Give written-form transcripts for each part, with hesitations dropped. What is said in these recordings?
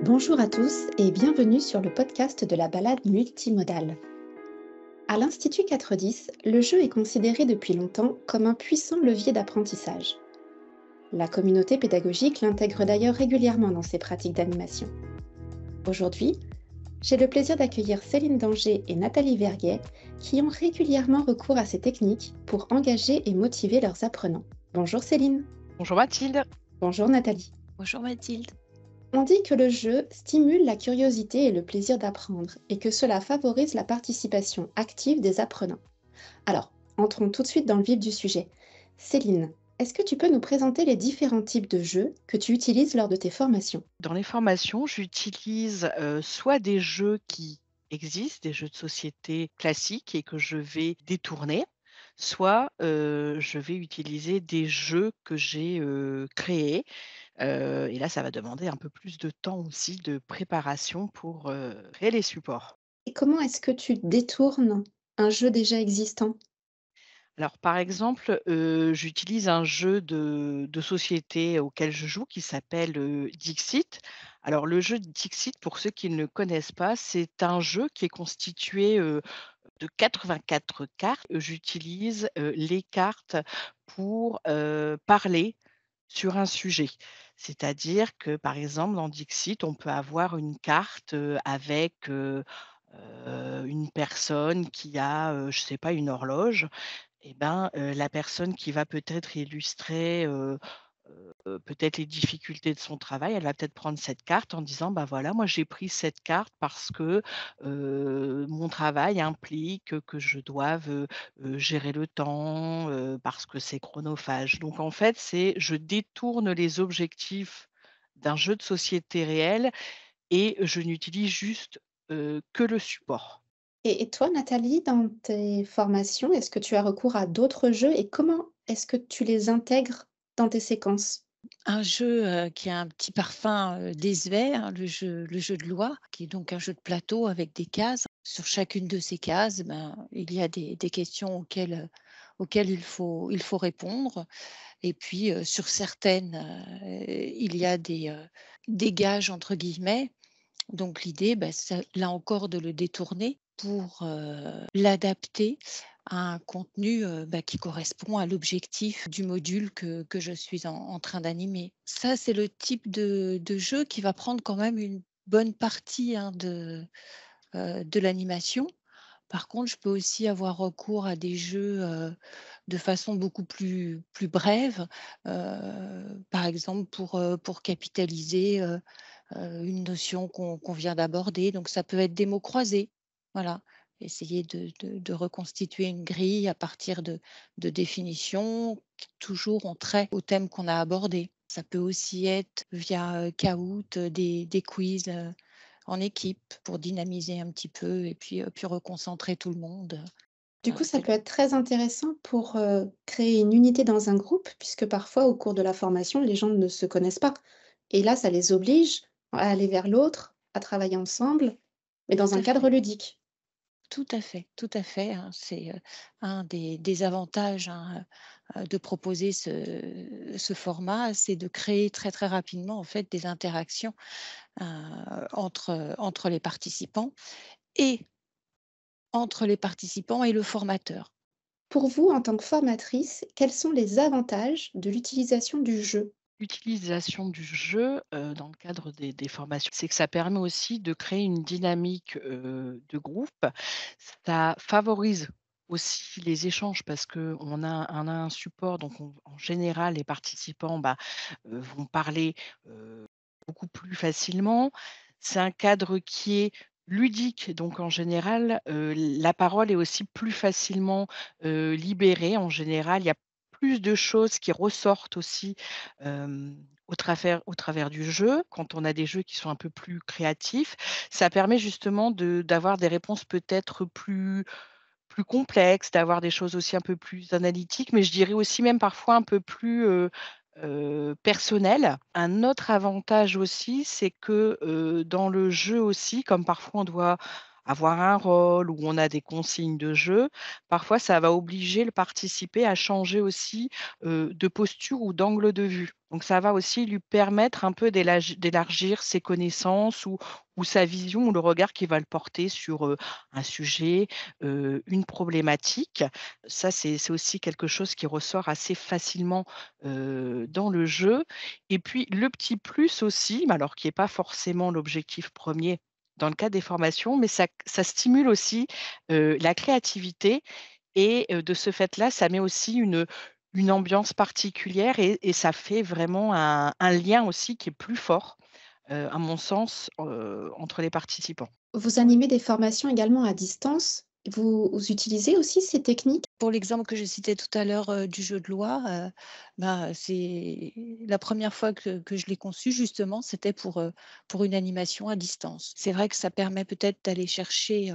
Bonjour à tous et bienvenue sur le podcast de la balade multimodale. À l'Institut 410, le jeu est considéré depuis longtemps comme un puissant levier d'apprentissage. La communauté pédagogique l'intègre d'ailleurs régulièrement dans ses pratiques d'animation. Aujourd'hui, j'ai le plaisir d'accueillir Céline Danger et Nathalie Verguet qui ont régulièrement recours à ces techniques pour engager et motiver leurs apprenants. Bonjour Céline. Bonjour Mathilde. Bonjour Nathalie. Bonjour Mathilde. On dit que le jeu stimule la curiosité et le plaisir d'apprendre et que cela favorise la participation active des apprenants. Alors, entrons tout de suite dans le vif du sujet. Céline, est-ce que tu peux nous présenter les différents types de jeux que tu utilises lors de tes formations? Dans les formations, j'utilise, soit des jeux qui existent, des jeux de société classiques et que je vais détourner, soit, je vais utiliser des jeux que j'ai, créés, et là, ça va demander un peu plus de temps aussi de préparation pour, créer les supports. Et comment est-ce que tu détournes un jeu déjà existant? Alors, par exemple, j'utilise un jeu de société auquel je joue qui s'appelle, Dixit. Alors le jeu Dixit, pour ceux qui ne le connaissent pas, c'est un jeu qui est constitué, de 84 cartes. J'utilise, les cartes pour, parler sur un sujet. C'est-à-dire que, par exemple, dans Dixit, on peut avoir une carte, avec, une personne qui a, je ne sais pas, une horloge et ben, la personne qui va peut-être illustrer, peut-être les difficultés de son travail, elle va peut-être prendre cette carte en disant: «Bah, voilà, moi j'ai pris cette carte parce que, mon travail implique que je doive, gérer le temps, parce que c'est chronophage». Donc en fait, c'est je détourne les objectifs d'un jeu de société réel et je n'utilise juste, que le support. Et toi, Nathalie, dans tes formations, est-ce que tu as recours à d'autres jeux et comment est-ce que tu les intègres dans tes séquences? Un jeu, qui a un petit parfum, désuet, hein, le jeu de loi, qui est donc un jeu de plateau avec des cases. Sur chacune de ces cases, ben, il y a des questions auxquelles il faut répondre et puis, sur certaines, il y a des «gages» entre guillemets. Donc l'idée, bah, c'est là encore de le détourner pour, l'adapter à un contenu, bah, qui correspond à l'objectif du module que je suis en train d'animer. Ça, c'est le type de jeu qui va prendre quand même une bonne partie, hein, de l'animation. Par contre, je peux aussi avoir recours à des jeux, de façon beaucoup plus brève, par exemple pour capitaliser, une notion qu'on vient d'aborder. Donc ça peut être des mots croisés, voilà. Essayer de reconstituer une grille à partir de définitions qui toujours ont trait au thème qu'on a abordé. Ça peut aussi être via, Kahoot, des quiz, en équipe pour dynamiser un petit peu et puis reconcentrer tout le monde, Du coup, ça quel peut être très intéressant pour, créer une unité dans un groupe, puisque parfois, au cours de la formation, les gens ne se connaissent pas et là, ça les oblige à aller vers l'autre, à travailler ensemble, mais tout dans un à cadre fait. ludique. Tout à fait, hein. C'est, un des avantages, hein, de proposer ce format, c'est de créer très, très rapidement, en fait, des interactions, heu, entre les participants et entre les participants et le formateur. Pour vous, en tant que formatrice, quels sont les avantages de l'utilisation du jeu? L'utilisation du jeu, dans le cadre des formations, c'est que ça permet aussi de créer une dynamique, de groupe. Ça favorise aussi les échanges parce qu'on a un support donc en général les participants, bah, vont parler, beaucoup plus facilement. C'est un cadre qui est ludique, donc en général, la parole est aussi plus facilement, libérée. En général, il y a plus de choses qui ressortent aussi, au travers du jeu. Quand on a des jeux qui sont un peu plus créatifs, ça permet justement d'avoir des réponses peut-être plus complexes, d'avoir des choses aussi un peu plus analytiques, mais je dirais aussi même parfois un peu plus, personnelles. Un autre avantage aussi, c'est que, dans le jeu aussi, comme parfois on doit avoir un rôle, où on a des consignes de jeu, parfois ça va obliger le participé à changer aussi, de posture ou d'angle de vue. Donc ça va aussi lui permettre un peu d'élargir ses connaissances ou sa vision ou le regard qu'il va le porter sur, un sujet, une problématique. Ça, c'est aussi quelque chose qui ressort assez facilement, dans le jeu et puis le petit plus aussi, mais alors qui est pas forcément l'objectif premier dans le cadre des formations, mais ça stimule aussi, la créativité et de ce fait-là, ça met aussi une ambiance particulière et ça fait vraiment un lien aussi qui est plus fort, à mon sens, entre les participants. Vous animez des formations également à distance. Vous utilisez aussi ces techniques? Pour l'exemple que je citais tout à l'heure, du jeu de loi, c'est la première fois que je l'ai conçu justement, c'était pour une animation à distance. C'est vrai que ça permet peut-être d'aller chercher,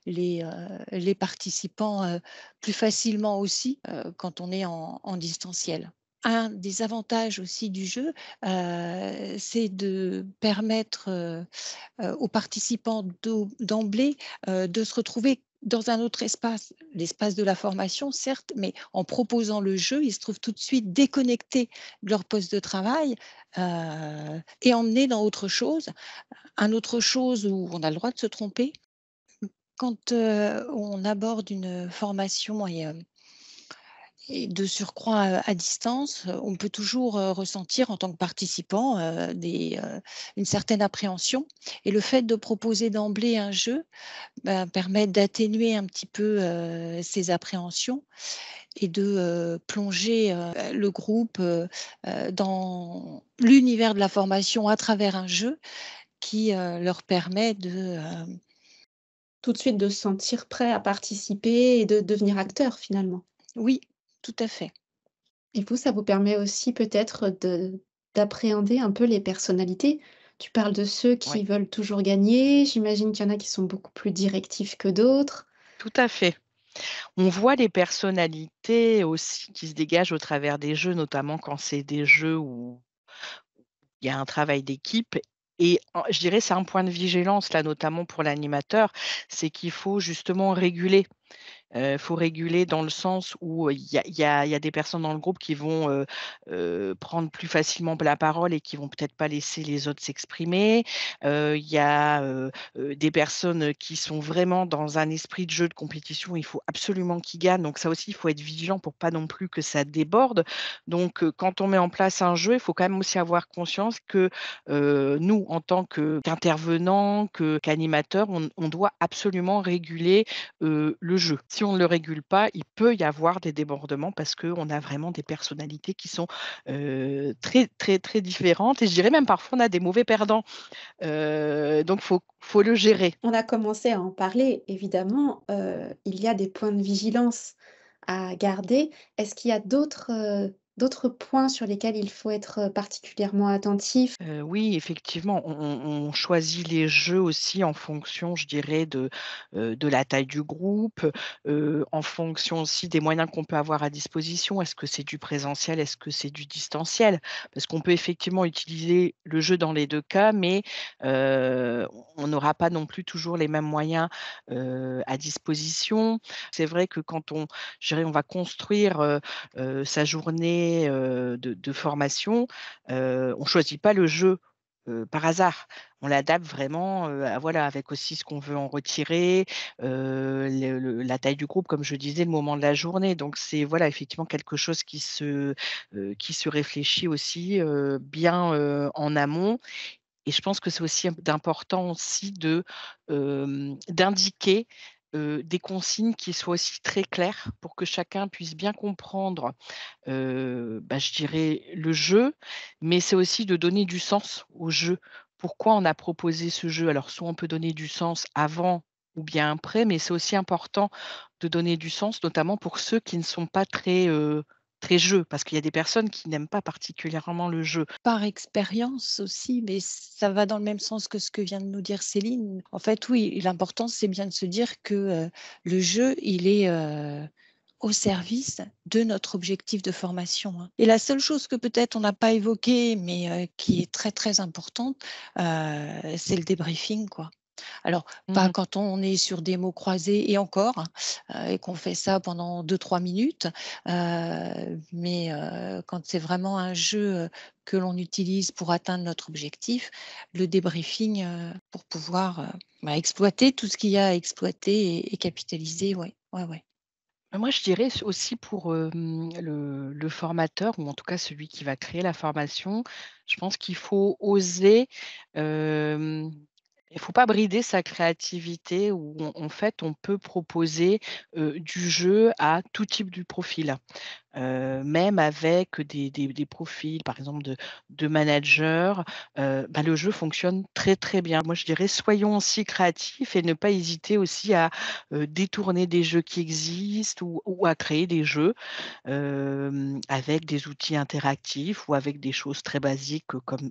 les participants, plus facilement aussi, quand on est en distanciel. Un des avantages aussi du jeu, c'est de permettre, aux participants d'emblée, de se retrouver dans un autre espace, l'espace de la formation certes, mais en proposant le jeu, ils se trouvent tout de suite déconnectés de leur poste de travail, et emmenés dans autre chose. Un autre chose où on a le droit de se tromper, quand, on aborde une formation et de surcroît, à distance, on peut toujours, ressentir en tant que participant, une certaine appréhension et le fait de proposer d'emblée un jeu, permet d'atténuer un petit peu, ces appréhensions et de, plonger, le groupe, dans l'univers de la formation à travers un jeu qui, leur permet Tout de suite de se sentir prêt à participer et de devenir acteur finalement. oui, tout à fait. Et vous, ça vous permet aussi peut-être d'appréhender un peu les personnalités? Tu parles de ceux Oui, qui veulent toujours gagner, j'imagine qu'il y en a qui sont beaucoup plus directifs que d'autres. tout à fait. On voit les personnalités aussi qui se dégagent au travers des jeux, notamment quand c'est des jeux où il y a un travail d'équipe et je dirais c'est un point de vigilance là, notamment pour l'animateur, c'est qu'il faut justement réguler. Faut réguler dans le sens où il y a des personnes dans le groupe qui vont, prendre plus facilement la parole et qui vont peut-être pas laisser les autres s'exprimer. Il y a, des personnes, qui sont vraiment dans un esprit de jeu de compétition, il faut absolument qu'ils gagnent, donc ça aussi, il faut être vigilant pour pas non plus que ça déborde. Donc quand on met en place un jeu, il faut quand même aussi avoir conscience que, nous, en tant qu'intervenants, qu'animateurs, on doit absolument réguler le jeu. Si on ne le régule pas, il peut y avoir des débordements parce qu'on a vraiment des personnalités qui sont, très, très, très différentes et je dirais même parfois on a des mauvais perdants, donc faut le gérer. On a commencé à en parler, évidemment, il y a des points de vigilance à garder. Est-ce qu'il y a d'autres points sur lesquels il faut être, particulièrement attentif? Oui, effectivement, on choisit les jeux aussi en fonction, je dirais, de la taille du groupe, en fonction aussi des moyens qu'on peut avoir à disposition. Est-ce que c'est du présentiel? Est-ce que c'est du distanciel? Parce qu'on peut effectivement utiliser le jeu dans les 2 cas, mais on n'aura pas non plus toujours les mêmes moyens, à disposition. C'est vrai que quand je dirais, on va construire, sa journée, de formation, on choisit pas le jeu, par hasard. On l'adapte vraiment, à voilà, avec aussi ce qu'on veut en retirer, la taille du groupe, comme je disais, le moment de la journée. Donc c'est voilà, effectivement quelque chose qui se réfléchit aussi, bien, en amont et je pense que c'est aussi d'important aussi d'indiquer, des consignes qui soient aussi très claires pour que chacun puisse bien comprendre, je dirais le jeu, mais c'est aussi de donner du sens au jeu. Pourquoi on a proposé ce jeu? Alors soit on peut donner du sens avant ou bien après, mais c'est aussi important de donner du sens, notamment pour ceux qui ne sont pas très, très jeu, parce qu'il y a des personnes qui n'aiment pas particulièrement le jeu. Par expérience aussi, mais ça va dans le même sens que ce que vient de nous dire Céline. En fait, oui, l'important, c'est bien de se dire que, le jeu, il est, au service de notre objectif de formation, hein. Et la seule chose que peut-être on n'a pas évoquée, mais, qui est très, très importante, c'est le débriefing, quoi. Alors, pas Mmh. quand on est sur des mots croisés et encore, et qu'on fait ça pendant 2 3 minutes, mais quand c'est vraiment un jeu, que l'on utilise pour atteindre notre objectif, le débriefing, pour pouvoir, exploiter tout ce qu'il y a à exploiter et capitaliser, ouais, ouais, ouais. Moi, je dirais aussi pour, le formateur ou en tout cas celui qui va créer la formation, je pense qu'il faut oser, hem, il faut pas brider sa créativité où en fait on peut proposer, du jeu à tout type de profil. Même avec des profils, par exemple de managers, le jeu fonctionne très, très bien. Moi, je dirais soyons aussi créatifs et ne pas hésiter aussi à, détourner des jeux qui existent ou à créer des jeux, avec des outils interactifs ou avec des choses très basiques,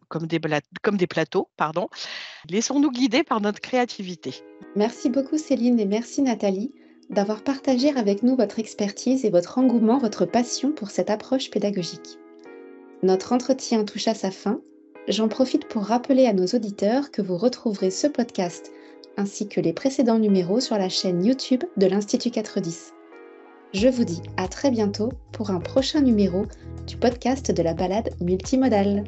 comme des plateaux, pardon. Laissons-nous guider par notre créativité. Merci beaucoup Céline et merci Nathalie d'avoir partagé avec nous votre expertise et votre engouement, votre passion pour cette approche pédagogique. Notre entretien touche à sa fin. J'en profite pour rappeler à nos auditeurs que vous retrouverez ce podcast ainsi que les précédents numéros sur la chaîne YouTube de l'Institut 410. Je vous dis à très bientôt pour un prochain numéro du podcast de la balade multimodale.